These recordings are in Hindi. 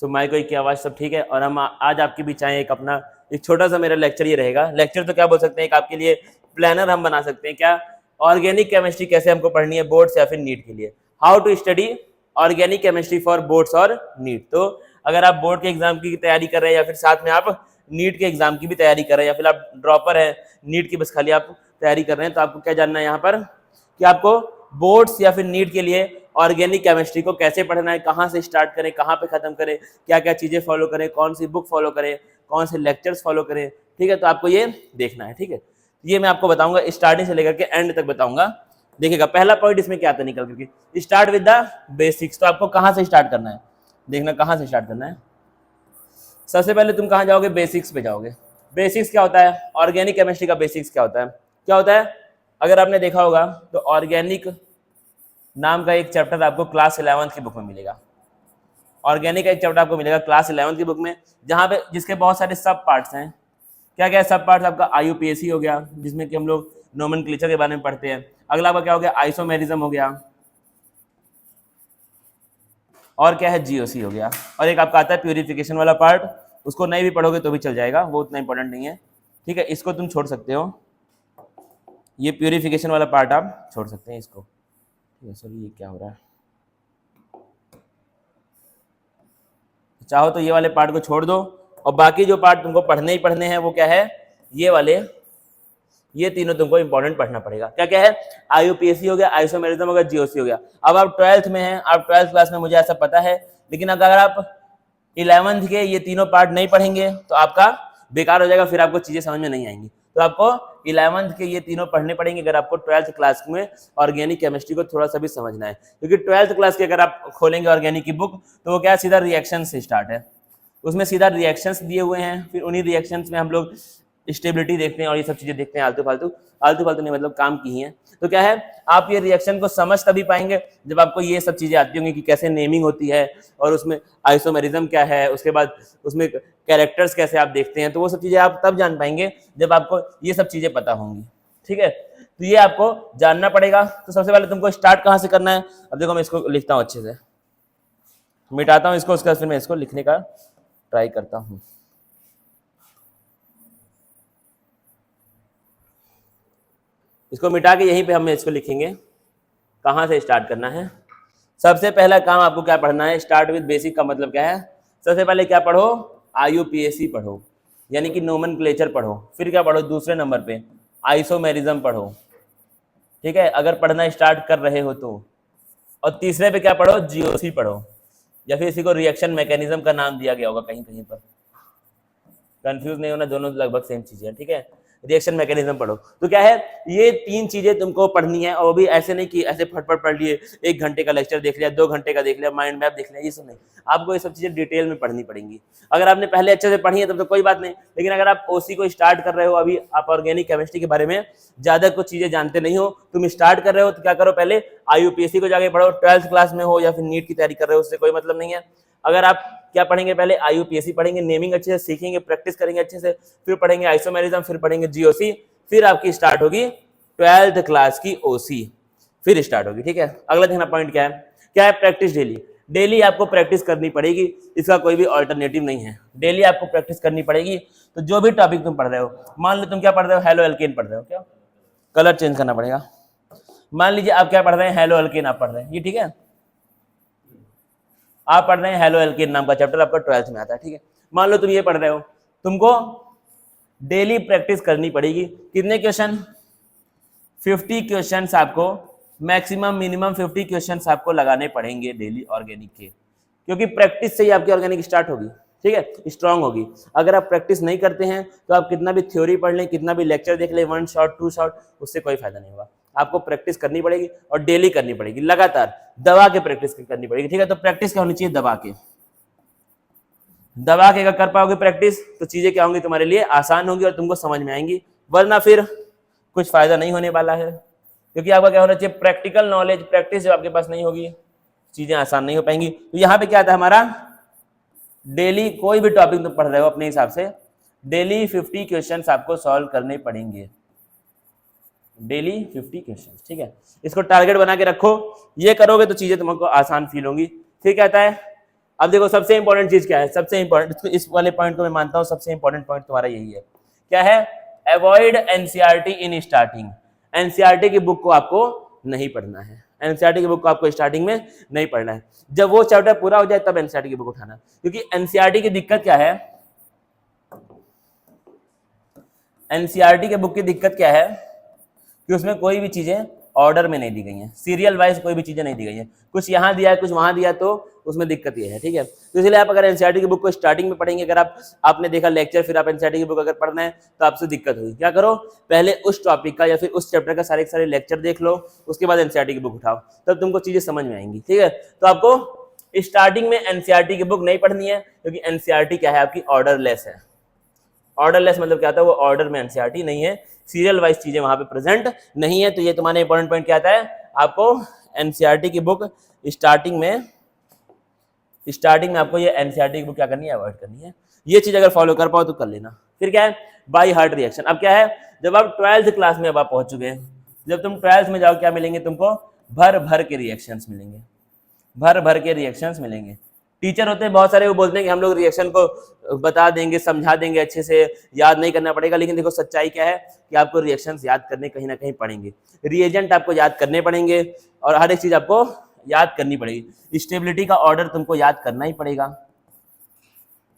सो माइक की आवाज़ सब ठीक है। और हम आज आपके बीच आए एक अपना एक छोटा सा मेरा लेक्चर ये रहेगा। लेक्चर तो क्या बोल सकते हैं, एक आपके लिए प्लानर हम बना सकते हैं। क्या ऑर्गेनिक केमिस्ट्री कैसे हमको पढ़नी है बोर्ड्स या फिर नीट के लिए, how to study organic chemistry for boards और नीट। तो अगर आप बोर्ड के एग्जाम की तैयारी कर रहे हैं या फिर साथ में आप नीट के एग्जाम की भी तैयारी कर रहे हैं या फिर आप ड्रॉपर हैं नीट की बस खाली आप तैयारी कर रहे हैं, तो आपको क्या जानना है यहाँ पर कि आपको बोर्ड्स या फिर नीट के लिए ऑर्गेनिक केमिस्ट्री को कैसे पढ़ना है, कहाँ से स्टार्ट करें, कहाँ पे खत्म करें, क्या क्या चीजें फॉलो करें, कौन सी बुक फॉलो करें, कौन से लेक्चर्स फॉलो करें। ठीक है, तो आपको ये देखना है। ठीक है, ये मैं आपको बताऊंगा स्टार्टिंग से लेकर के एंड तक बताऊंगा। देखिएगा पहला पॉइंट इसमें क्या आता है निकल करके, स्टार्ट विद द बेसिक्स। तो आपको कहाँ से स्टार्ट करना है, देखना कहाँ से स्टार्ट करना है। सबसे पहले तुम कहाँ जाओगे, बेसिक्स पे जाओगे। बेसिक्स क्या होता है, ऑर्गेनिक केमिस्ट्री का बेसिक्स क्या होता है, क्या होता है। अगर आपने देखा होगा तो ऑर्गेनिक नाम का एक चैप्टर आपको क्लास 11th की बुक में मिलेगा। ऑर्गेनिक का एक चैप्टर आपको मिलेगा क्लास 11th की बुक में, जहाँ पे जिसके बहुत सारे सब पार्ट्स हैं। क्या क्या सब पार्ट्स, आपका IUPAC हो गया जिसमें कि हम लोग नोमेनक्लेचर के बारे में पढ़ते हैं। अगला आपका क्या हो गया, आइसोमेरिज्म हो गया, और क्या है GOC हो गया, और एक आपका आता है प्यूरिफिकेशन वाला पार्ट। उसको नहीं भी पढ़ोगे तो भी चल जाएगा, वो उतना इंपॉर्टेंट नहीं है। ठीक है, इसको तुम छोड़ सकते हो, ये प्यूरिफिकेशन वाला पार्ट आप छोड़ सकते हैं इसको। ठीक है, सॉरी ये क्या हो रहा है, चाहो तो ये वाले पार्ट को छोड़ दो और बाकी जो पार्ट तुमको पढ़ने ही पढ़ने हैं वो क्या है, ये वाले, ये तीनों तुमको इंपॉर्टेंट पढ़ना पड़ेगा। क्या क्या है, IUPAC हो गया, आइसोमेरिज्म हो गया, GOC हो गया। अब आप 12th में हैं, आप 12th क्लास में, मुझे ऐसा पता है, लेकिन अगर आप 11th के ये तीनों पार्ट नहीं पढ़ेंगे तो आपका बेकार हो जाएगा, फिर आपको चीजें समझ में नहीं आएंगी। तो आपको 11th के ये तीनों पढ़ने पड़ेंगे अगर आपको 12th क्लास में ऑर्गेनिक केमिस्ट्री को थोड़ा सा भी समझना है। क्योंकि 12th क्लास के अगर आप खोलेंगे ऑर्गेनिक की बुक तो वो क्या सीधा रिएक्शन से स्टार्ट है, उसमें सीधा रिएक्शंस दिए हुए हैं, फिर उन्हीं रिएक्शंस में हम लोग स्टेबिलिटी देखते हैं और ये सब चीजें देखते हैं। आलतू फालतू नहीं, मतलब काम की हैं। तो क्या है, आप ये रिएक्शन को समझ तभी पाएंगे जब आपको ये सब चीजें आती होंगी कि कैसे नेमिंग होती है और उसमें आइसोमेरिज्म क्या है, उसके बाद उसमें कैरेक्टर्स कैसे आप देखते हैं। तो वो सब चीजें आप तब जान पाएंगे जब आपको ये सब चीजें पता होंगी। ठीक है, तो ये आपको जानना पड़ेगा। तो सबसे पहले तुमको स्टार्ट कहाँ से करना है, अब देखो मैं इसको लिखता हूँ, अच्छे से मिटाता हूँ इसको, उसके बाद फिर मैं इसको लिखने का ट्राई करता हूँ। इसको मिटा के यहीं पे हम इसको लिखेंगे कहाँ से स्टार्ट करना है। सबसे पहला काम आपको क्या पढ़ना है, स्टार्ट विद बेसिक का मतलब क्या है, सबसे पहले क्या पढ़ो, IUPAC पढ़ो, यानी कि नोमेनक्लेचर पढ़ो। फिर क्या पढ़ो, दूसरे नंबर पे आइसोमेरिज्म पढ़ो। ठीक है, अगर पढ़ना स्टार्ट कर रहे हो तो। और तीसरे पे क्या पढ़ो, GOC पढ़ो, या फिर इसी को रिएक्शन मैकेनिज्म का नाम दिया गया होगा कहीं कहीं पर, कंफ्यूज नहीं होना, दोनों लगभग सेम चीजें हैं। ठीक है, रिएक्शन मैकेनिज्म पढ़ो। तो क्या है, ये तीन चीजें तुमको पढ़नी है, और वो भी ऐसे नहीं कि ऐसे फटफट पढ़ लिए, 1 घंटे का लेक्चर देख लिया, 2 घंटे का देख लिया, माइंड मैप देख लिया, ये सब नहीं। आपको ये सब चीजें डिटेल में पढ़नी पड़ेंगी। अगर आपने पहले अच्छे से पढ़ी है तब तो कोई बात नहीं, लेकिन अगर आप OC को स्टार्ट कर रहे हो, अभी आप ऑर्गेनिक केमिस्ट्री के बारे में ज्यादा कुछ चीजें जानते नहीं हो, तुम स्टार्ट कर रहे हो, तो क्या करो, पहले IUPAC को जाके पढ़ो। 12th क्लास में हो या फिर नीट की तैयारी कर रहे हो, उससे कोई मतलब नहीं है। अगर आप क्या पढ़ेंगे, पहले IUPAC पढ़ेंगे, नेमिंग अच्छे से सीखेंगे, प्रैक्टिस करेंगे अच्छे से, फिर पढ़ेंगे आइसोमेरिज्म, फिर पढ़ेंगे GOC, फिर आपकी स्टार्ट होगी 12th क्लास की OC, फिर स्टार्ट होगी। ठीक है, अगला देखना पॉइंट क्या है, प्रैक्टिस। डेली आपको प्रैक्टिस करनी पड़ेगी, इसका कोई भी ऑल्टरनेटिव नहीं है। डेली आपको प्रैक्टिस करनी पड़ेगी। तो जो भी टॉपिक तुम पढ़ रहे हो, मान लो तुम क्या पढ़ रहे हो, हेलो एल्केन पढ़ रहे हो, क्या कलर चेंज करना पड़ेगा। मान लीजिए आप क्या पढ़ रहे हैं, हेलो एल्केन आप पढ़ रहे हैं, ये ठीक है, आप पढ़ रहे हैं हेलो एल्केन नाम का चैप्टर, आपका 12th में आता है। ठीक है, मान लो तुम ये पढ़ रहे हो, तुमको डेली प्रैक्टिस करनी पड़ेगी। कितने क्वेश्चन, 50 क्वेश्चन आपको मैक्सिमम, मिनिमम 50 क्वेश्चन आपको लगाने पड़ेंगे डेली ऑर्गेनिक के, क्योंकि प्रैक्टिस से ही आपकी ऑर्गेनिक स्टार्ट होगी। ठीक है, स्ट्रांग होगी। अगर आप प्रैक्टिस नहीं करते हैं तो आप कितना भी थ्योरी पढ़ लें, कितना भी लेक्चर देख लें, 1 शॉट 2 शॉट, उससे कोई फायदा नहीं होगा। आपको प्रैक्टिस करनी पड़ेगी और डेली करनी पड़ेगी, लगातार दबा के प्रैक्टिस करनी पड़ेगी। ठीक है, तो प्रैक्टिस क्या होनी चाहिए, दबा के अगर कर पाओगे प्रैक्टिस तो चीजें क्या होंगी, तुम्हारे लिए आसान होंगी और तुमको समझ में आएंगी, वरना फिर कुछ फायदा नहीं होने वाला है। क्योंकि आपका क्या होना चाहिए, प्रैक्टिकल नॉलेज, प्रैक्टिस जब आपके पास नहीं होगी चीजें आसान नहीं हो पाएंगी। तो यहाँ पे क्या आता है हमारा, डेली कोई भी टॉपिक तुम पढ़ रहे हो अपने हिसाब से, डेली 50 क्वेश्चन आपको सॉल्व करने पड़ेंगे, डेली 50 क्वेश्चन। ठीक है, इसको टारगेट बना के रखो, ये करोगे तो चीजें तुमको आसान फील होंगी। फिर कहता है अब देखो सबसे इंपॉर्टेंट चीज क्या है, सबसे इंपॉर्टेंट इस वाले पॉइंट को मैं मानता हूं सबसे इंपॉर्टेंट पॉइंट तुम्हारा यही है, क्या है, avoid NCERT in starting. NCERT की बुक को आपको नहीं पढ़ना है, एनसीईआरटी की बुक को आपको स्टार्टिंग में नहीं पढ़ना है, जब वो चैप्टर पूरा हो जाए तब एनसीईआरटी की बुक उठाना, क्योंकि एनसीईआरटी की दिक्कत क्या है, एनसीईआरटी के बुक की दिक्कत क्या है कि उसमें कोई भी चीजें ऑर्डर में नहीं दी गई हैं, सीरियल वाइज कोई भी चीजें नहीं दी गई हैं, कुछ यहाँ दिया है कुछ वहां दिया, तो उसमें दिक्कत ये है, ठीक है। तो इसलिए आप अगर एनसीईआरटी की बुक को स्टार्टिंग में पढ़ेंगे, अगर आपने देखा लेक्चर फिर आप एनसीईआरटी की बुक अगर पढ़ना है तो आपसे दिक्कत होगी, क्या करो, पहले उस टॉपिक का या फिर उस चैप्टर का सारे सारे लेक्चर देख लो, उसके बाद एनसीईआरटी की बुक उठाओ, तब तुमको चीजें समझ में आएंगी, ठीक है। तो आपको स्टार्टिंग में एनसीईआरटी की बुक नहीं पढ़नी है, क्योंकि एनसीईआरटी क्या है, आपकी ऑर्डरलेस है। ऑर्डरलेस मतलब क्या होता है, वो ऑर्डर में एनसीईआरटी नहीं है, सीरियल वाइज चीजें वहां पे प्रेजेंट नहीं है। तो ये तुम्हारा इंपॉर्टेंट पॉइंट क्या आता है, आपको एनसीईआरटी की बुक स्टार्टिंग में आपको ये एनसीईआरटी की बुक क्या करनी है, अवॉइड करनी है। ये चीज अगर फॉलो कर पाओ तो कर लेना। फिर क्या है, बाय हार्ट रिएक्शन। अब क्या है, जब आप 12th क्लास में अब आप पहुंच चुके हैं, जब तुम 12th में जाओ क्या मिलेंगे तुमको, भर भर के रिएक्शंस मिलेंगे, भर भर के रिएक्शंस मिलेंगे। टीचर होते हैं बहुत सारे, वो बोलते हैं कि हम लोग रिएक्शन को बता देंगे, समझा देंगे, अच्छे से याद नहीं करना पड़ेगा, लेकिन देखो सच्चाई क्या है कि आपको रिएक्शंस याद करने कहीं ना कहीं पड़ेंगे, रिएजेंट आपको याद करने पड़ेंगे, और हर एक चीज आपको याद करनी पड़ेगी। स्टेबिलिटी का ऑर्डर तुमको याद करना ही पड़ेगा,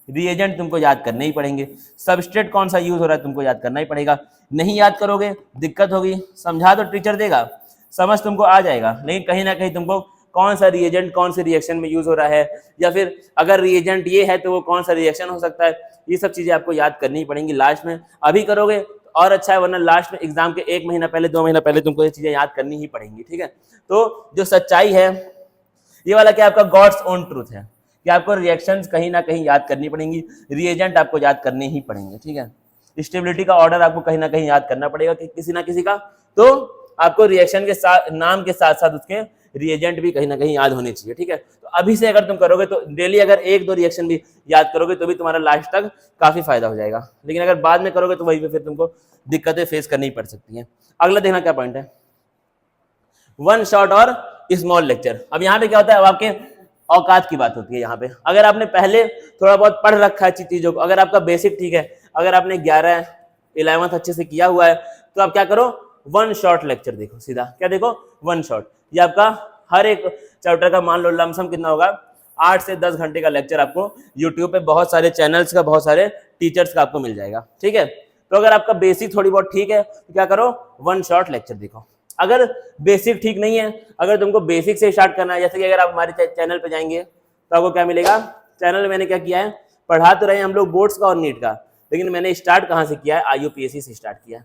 रिएजेंट तुमको याद करने ही पड़ेंगे, सबस्ट्रेट कौन सा यूज हो रहा है तुमको याद करना ही पड़ेगा। नहीं याद करोगे दिक्कत होगी, समझा तो टीचर देगा, समझ तुमको आ जाएगा, लेकिन कहीं ना कहीं तुमको कौन सा रिएजेंट कौन से रिएक्शन में यूज हो रहा है, या फिर अगर रिएजेंट ये है तो वो कौन सा रिएक्शन हो सकता है, ये सब चीजें आपको याद करनी पड़ेंगी लास्ट में। अभी करोगे तो और अच्छा है, वरना लास्ट में एग्जाम के 1 महीना पहले 2 महीना पहले तुमको ये चीजें याद करनी ही पड़ेंगी, ठीक है। तो जो सच्चाई है ये वाला क्या आपका गॉड्स ओन ट्रूथ है कि आपको रिएक्शंस कहीं ना कहीं याद करनी पड़ेंगी, रिएजेंट आपको याद करने ही पड़ेंगे, ठीक है। स्टेबिलिटी का ऑर्डर आपको कहीं ना कहीं याद करना पड़ेगा कि किसी ना किसी का, तो आपको रिएक्शन के साथ नाम के साथ साथ उसके रिएजेंट भी कहीं ना कहीं याद होने चाहिए, ठीक है। तो अभी से अगर तुम करोगे तो डेली अगर 1-2 रिएक्शन भी याद करोगे तो भी तुम्हारा लास्ट तक काफी फायदा हो जाएगा, लेकिन अगर बाद में करोगे तो वहीं पे फिर तुमको दिक्कतें फेस करनी पड़ सकती हैं। अगला देखना क्या पॉइंट है, वन शॉट और स्मॉल लेक्चर। अब यहाँ पे क्या होता है, अब आपके औकात की बात होती है यहाँ पे। अगर आपने पहले थोड़ा बहुत पढ़ रखा है चीजों को, अगर आपका बेसिक ठीक है, अगर आपने 11th अच्छे से किया हुआ है, तो आप क्या करो, वन शॉट लेक्चर देखो, सीधा क्या देखो, वन शॉट। ये आपका हर एक चैप्टर का मान लो लमसम कितना होगा, 8 से 10 घंटे का लेक्चर आपको यूट्यूब पे बहुत सारे चैनल्स का, बहुत सारे टीचर्स का आपको मिल जाएगा, ठीक है। तो अगर आपका बेसिक थोड़ी बहुत ठीक है तो क्या करो, वन शॉट लेक्चर देखो। अगर बेसिक ठीक नहीं है, अगर तुमको बेसिक से स्टार्ट करना है, जैसे कि अगर आप हमारे चैनल पे जाएंगे तो आपको क्या मिलेगा, चैनल में मैंने क्या किया है, पढ़ा तो रहे हैं हम लोग बोर्ड्स का और नीट का, लेकिन मैंने स्टार्ट कहाँ से किया है, आईयूपीएससी से स्टार्ट किया।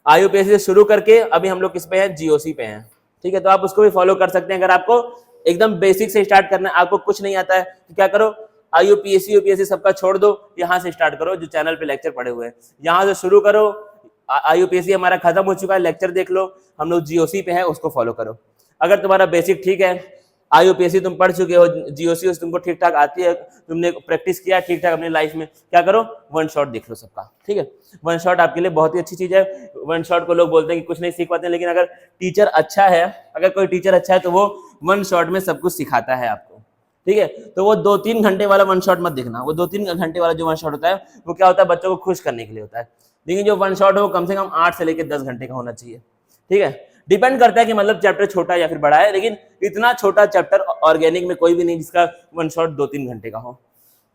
आईयूपीएससी से शुरू करके अभी हम लोग किस पे हैं, जीओसी पे हैं, ठीक है। तो आप उसको भी फॉलो कर सकते हैं। अगर आपको एकदम बेसिक से स्टार्ट करना है, आपको कुछ नहीं आता है, तो क्या करो, आईयूपीएससी यूपीएससी सबका छोड़ दो, यहाँ से स्टार्ट करो, जो चैनल पे लेक्चर पड़े हुए हैं यहाँ से शुरू करो। आईयूपीएससी हमारा खत्म हो चुका है, लेक्चर देख लो, हम लोग जीओसी पे हैं, उसको फॉलो करो। अगर तुम्हारा बेसिक ठीक है, आईयूपीएससी तुम पढ़ चुके हो, जीओसी तुमको ठीक ठाक आती है, तुमने प्रैक्टिस किया ठीक ठाक अपनी लाइफ में, क्या करो, वन शॉट देख लो सबका, ठीक है। वन शॉट आपके लिए बहुत ही अच्छी चीज है। वन शॉट को लोग बोलते हैं कि कुछ नहीं सीख पाते हैं, लेकिन अगर टीचर अच्छा है, अगर कोई टीचर अच्छा है तो वो वन शॉट में सब कुछ सिखाता है आपको, ठीक है। तो वो 2-3 घंटे वाला वन शॉट मत देखना, वो 2-3 घंटे वाला जो वन शॉट होता है वो क्या होता है, बच्चों को खुश करने के लिए होता है, लेकिन जो वन शॉट है वो कम से कम 8 से लेकर 10 घंटे का होना चाहिए, ठीक है। डिपेंड करता है कि मतलब चैप्टर छोटा या फिर बड़ा है, लेकिन इतना छोटा चैप्टर ऑर्गेनिक में कोई भी नहीं जिसका वन शॉट 2-3 घंटे का हो।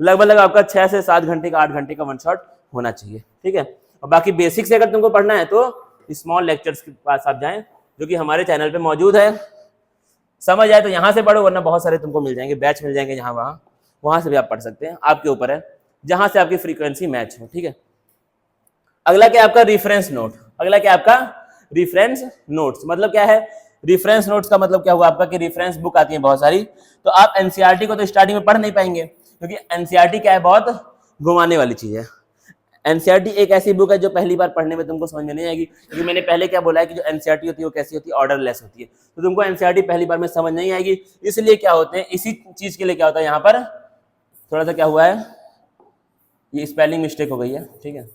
लगभग आपका 6 से 7 घंटे का, 8 घंटे का वन शॉट होना चाहिए, ठीक है। और बाकी बेसिक से अगर तुमको पढ़ना है तो स्मॉल लेक्चर्स के पास आप जाएं, जो कि हमारे चैनल पे मौजूद है। समझ आए तो यहाँ से पढ़ो, वरना बहुत सारे तुमको मिल जाएंगे, बैच मिल जाएंगे यहाँ वहां से भी आप पढ़ सकते हैं, आपके ऊपर है जहां से आपकी फ्रीक्वेंसी मैच हो, ठीक है। अगला क्या आपका रेफरेंस नोट। अगला क्या आपका रेफरेंस नोट्स। मतलब क्या है रेफरेंस नोट्स का मतलब क्या हुआ आपका कि रेफरेंस बुक आती है बहुत सारी, तो आप एनसीईआरटी को तो स्टार्टिंग में पढ़ नहीं पाएंगे, क्योंकि एनसीईआरटी क्या है, बहुत घुमाने वाली चीज है। एनसीईआरटी एक ऐसी बुक है जो पहली बार पढ़ने में तुमको समझ में नहीं आएगी, क्योंकि मैंने पहले क्या बोला है कि जो एनसीईआरटी होती है वो कैसी होती है, ऑर्डरलेस होती है, तो तुमको एनसीईआरटी पहली बार में समझ नहीं आएगी। इसलिए क्या होते हैं, इसी चीज के लिए क्या होता है, यहाँ पर थोड़ा सा क्या हुआ है, ये स्पेलिंग मिस्टेक हो गई है, ठीक है,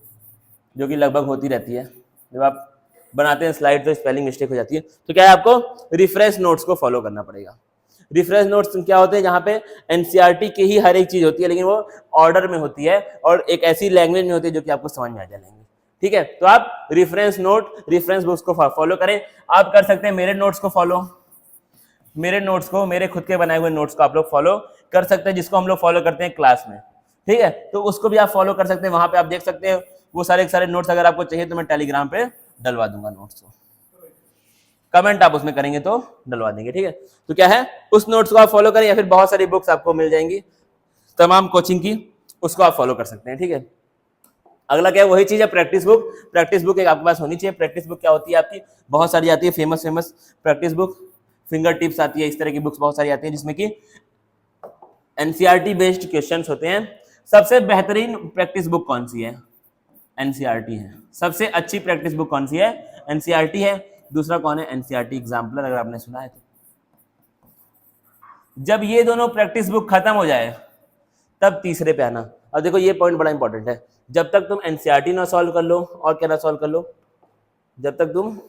जो कि लगभग होती रहती है जब आप बनाते हैं स्लाइड तो स्पेलिंग मिस्टेक हो जाती है। तो क्या है, आपको रेफरेंस नोट्स को फॉलो करना पड़ेगा। रेफरेंस नोट्स क्या होते हैं, जहाँ पे एनसीईआरटी की ही हर एक चीज होती है, लेकिन वो ऑर्डर में होती है और एक ऐसी लैंग्वेज में होती है जो कि आपको समझ में आ जाएगी। ठीक है, तो आप रेफरेंस नोट, रेफरेंस बुक्स को फॉलो करें। आप कर सकते हैं मेरे नोट्स को फॉलो, मेरे नोट्स को, मेरे खुद के बनाए हुए नोट्स को आप लोग फॉलो कर सकते हैं, जिसको हम लोग फॉलो करते हैं क्लास में। ठीक है, तो उसको भी आप फॉलो कर सकते हैं, वहां पे आप देख सकते हैं वो सारे के सारे नोट्स। अगर आपको चाहिए तो मैं टेलीग्राम पे डलवा दूंगा नोट्स को, कमेंट आप उसमें करेंगे तो डलवा देंगे। ठीक है, तो क्या है, उस नोट्स को आप फॉलो करें, या फिर बहुत सारी बुक्स आपको मिल जाएंगी तमाम कोचिंग की, उसको आप फॉलो कर सकते हैं। ठीक है, अगला क्या है, वही चीज है प्रैक्टिस बुक। प्रैक्टिस बुक एक आपके पास होनी चाहिए। प्रैक्टिस बुक क्या होती है आपकी, बहुत सारी आती है, famous practice book, finger tips आती है, इस तरह की बुक्स बहुत सारी आती है जिसमें कि एनसीईआरटी बेस्ड क्वेश्चंस होते हैं। सबसे बेहतरीन प्रैक्टिस बुक कौन सी है, एनसीईआरटी है। सबसे अच्छी प्रैक्टिस बुक कौन सी है, एनसीईआरटी है। दूसरा कौन है, एनसीईआरटी एग्जाम्पलर, अगर आपने सुना है तो। जब ये दोनों प्रैक्टिस बुक खत्म हो जाए तब तीसरे पे आना। अब देखो ये पॉइंट बड़ा इंपॉर्टेंट है, जब तक तुम एनसीईआरटी ना सॉल्व कर लो, और क्या ना सॉल्व कर लो, जब तक तुम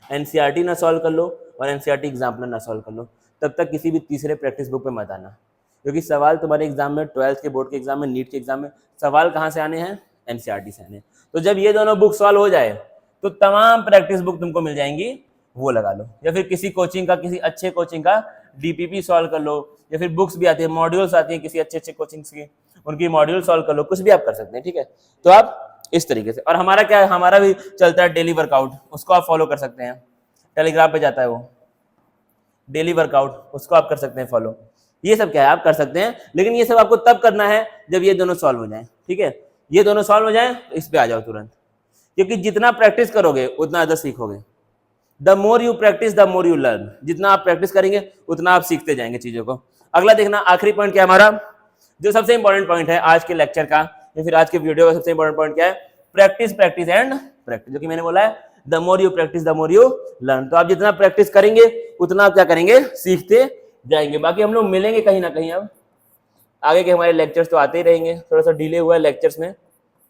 एनसीईआरटी ना सॉल्व कर लो और एनसीईआरटी एग्जाम्पलर ना सॉल्व कर लो, तब तक किसी भी तीसरे प्रैक्टिस बुक पे मत आना, क्योंकि सवाल तुम्हारे एग्जाम में, 12th के बोर्ड के एग्जाम में, नीट के एग्जाम में सवाल कहाँ से आने हैं, एनसीईआरटी से आने। तो जब ये दोनों बुक सॉल्व हो जाए तो तमाम प्रैक्टिस बुक तुमको मिल जाएंगी, वो लगा लो, या फिर किसी कोचिंग का, किसी अच्छे कोचिंग का डीपीपी सॉल्व कर लो, या फिर बुक्स भी आती है, मॉड्यूल्स आती है किसी अच्छे कोचिंग्स की, उनकी मॉड्यूल सॉल्व कर लो, कुछ भी आप कर सकते हैं। ठीक है, तो आप इस तरीके से। और हमारा क्या है, हमारा भी चलता है डेली वर्कआउट, उसको आप फॉलो कर सकते हैं, टेलीग्राम पे जाता है वो डेली वर्कआउट, उसको आप कर सकते हैं फॉलो। ये सब क्या है, आप कर सकते हैं, लेकिन ये सब आपको तब करना है जब ये दोनों सॉल्व हो जाएं। ठीक है, ये दोनों सॉल्व हो जाएं, इस पे आ जाओ तुरंत, क्योंकि जितना प्रैक्टिस करोगे उतना ज्यादा सीखोगे। The more you practice the more you learn, जितना आप प्रैक्टिस करेंगे उतना आप सीखते जाएंगे चीजों को। अगला देखना, आखिरी पॉइंट क्या है हमारा, जो सबसे इंपॉर्टेंट पॉइंट है आज के लेक्चर का या फिर आज के वीडियो का सबसे इंपॉर्टेंट पॉइंट क्या है, प्रैक्टिस प्रैक्टिस एंड प्रैक्टिस, जो कि मैंने बोला है the more you practice the more you learn. तो आप जितना प्रैक्टिस करेंगे उतना आप क्या करेंगे, सीखते जाएंगे। बाकी हम लोग मिलेंगे कहीं ना कहीं, अब आगे के हमारे लेक्चर्स तो आते ही रहेंगे। थोड़ा सा डिले हुआ है लेक्चर्स में,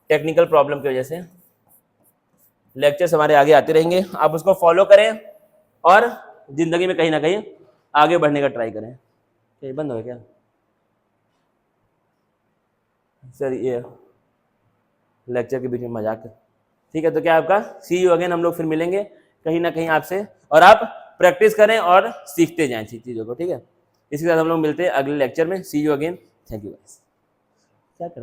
टेक्निकल प्रॉब्लम की वजह से लेक्चर्स हमारे आगे आते रहेंगे। आप उसको फॉलो करें और जिंदगी में कहीं ना कहीं आगे बढ़ने का ट्राई करें। क्या बंद हो गया क्या सर, ये लेक्चर के बीच में मजाक। ठीक है, तो क्या आपका सी यू अगेन, हम लोग फिर मिलेंगे कहीं ना कहीं आपसे, और आप प्रैक्टिस करें और सीखते जाएं चीज़ों को। ठीक है, इसके साथ हम लोग मिलते हैं अगले लेक्चर में। See you again, thank you guys. क्या कर